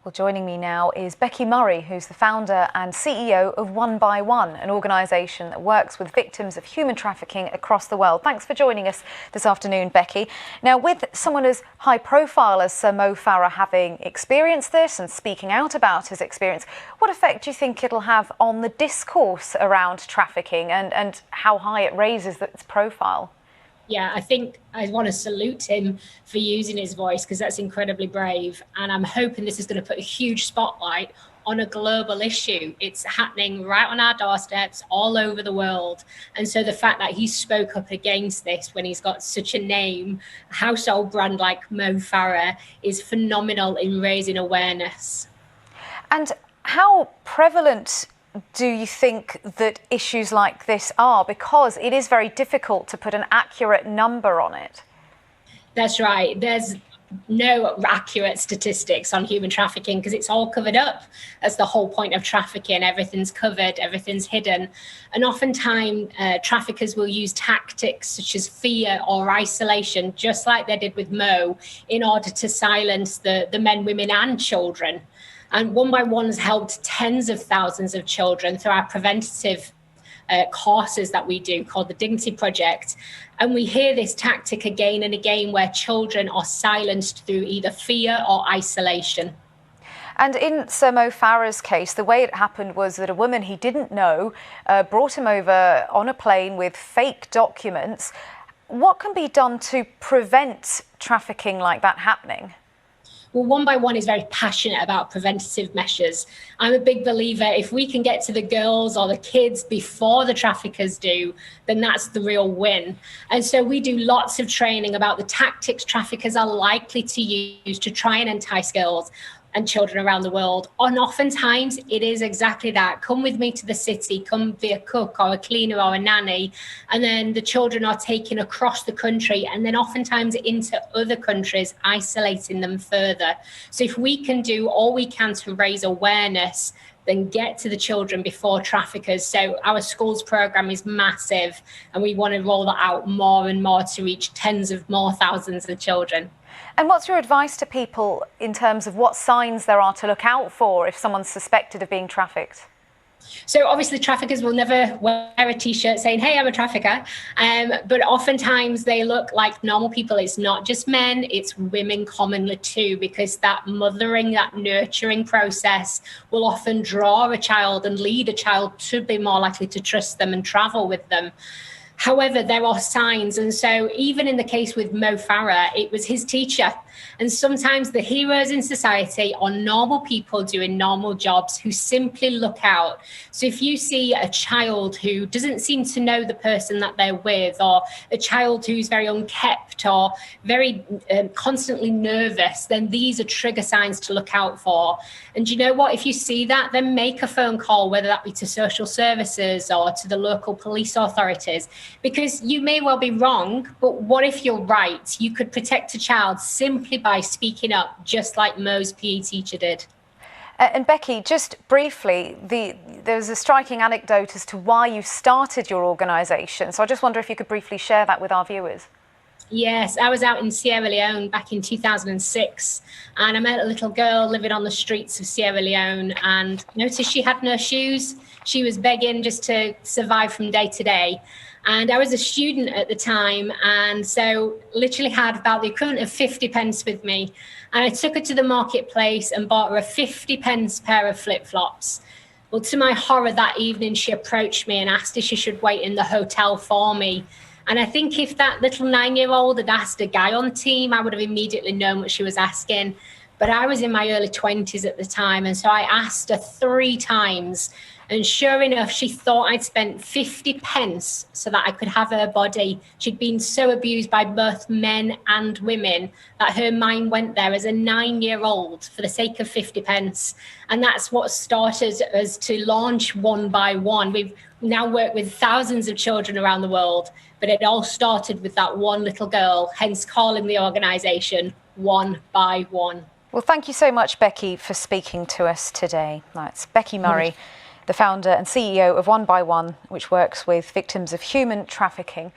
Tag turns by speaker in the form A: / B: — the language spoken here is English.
A: Well, joining me now is Becky Murray, who's the founder and CEO of One by One, an organisation that works with victims of human trafficking across the world. Thanks for joining us this afternoon, Becky. Now, with someone as high profile as Sir Mo Farah having experienced this and speaking out about his experience, what effect do you think it'll have on the discourse around trafficking and how high it raises its profile?
B: Yeah, I think I want to salute him for using his voice because that's incredibly brave. And I'm hoping this is going to put a huge spotlight on a global issue. It's happening right on our doorsteps all over the world. And so the fact that he spoke up against this when he's got such a name, a household brand like Mo Farah, is phenomenal in raising awareness.
A: And how prevalent do you think that issues like this are? Because it is very difficult to put an accurate number on it.
B: That's right. There's no accurate statistics on human trafficking because it's all covered up. That's the whole point of trafficking. Everything's covered, everything's hidden. And oftentimes traffickers will use tactics such as fear or isolation, just like they did with Mo, in order to silence the men, women and children. And One by One has helped tens of thousands of children through our preventative courses that we do called the Dignity Project. And we hear this tactic again and again where children are silenced through either fear or isolation.
A: And in Sir Mo Farah's case, the way it happened was that a woman he didn't know brought him over on a plane with fake documents. What can be done to prevent trafficking like that happening?
B: Well, One by One is very passionate about preventative measures. I'm a big believer if we can get to the girls or the kids before the traffickers do, then that's the real win. And so we do lots of training about the tactics traffickers are likely to use to try and entice girls and children around the world. And oftentimes it is exactly that. Come with me to the city, come be a cook or a cleaner or a nanny. And then the children are taken across the country and then oftentimes into other countries, isolating them further. So if we can do all we can to raise awareness, then get to the children before traffickers. So our schools program is massive and we want to roll that out more and more to reach tens of more thousands of children.
A: And what's your advice to people in terms of what signs there are to look out for if someone's suspected of being trafficked?
B: So obviously traffickers will never wear a t-shirt saying, hey, I'm a trafficker. But oftentimes they look like normal people. It's not just men, it's women commonly too, because that mothering, that nurturing process will often draw a child and lead a child to be more likely to trust them and travel with them. However, there are signs. And so even in the case with Mo Farah, it was his teacher. And sometimes the heroes in society are normal people doing normal jobs who simply look out. So if you see a child who doesn't seem to know the person that they're with, or a child who's very unkept or very constantly nervous, then these are trigger signs to look out for. And you know what? If you see that, then make a phone call, whether that be to social services or to the local police authorities. Because you may well be wrong, but what if you're right? You could protect a child simply by speaking up, just like Mo's PE teacher did.
A: And Becky, just briefly, there's a striking anecdote as to why you started your organisation. So I just wonder if you could briefly share that with our viewers.
B: Yes, I was out in Sierra Leone back in 2006 and I met a little girl living on the streets of Sierra Leone and noticed she had no shoes. She was begging just to survive from day to day. And I was a student at the time and so literally had about the equivalent of 50 pence with me. And I took her to the marketplace and bought her a 50 pence pair of flip-flops. Well, to my horror that evening, she approached me and asked if she should wait in the hotel for me. And I think if that little 9-year-old had asked a guy on the team, I would have immediately known what she was asking. But I was in my early 20s at the time. And so I asked her 3 times. And sure enough, she thought I'd spent 50 pence so that I could have her body. She'd been so abused by both men and women that her mind went there as a 9-year-old for the sake of 50 pence. And that's what started us to launch One by One. We've now worked with thousands of children around the world, but it all started with that one little girl, hence calling the organisation One by One.
A: Well, thank you so much, Becky, for speaking to us today. That's Becky Murray, the founder and CEO of One by One, which works with victims of human trafficking.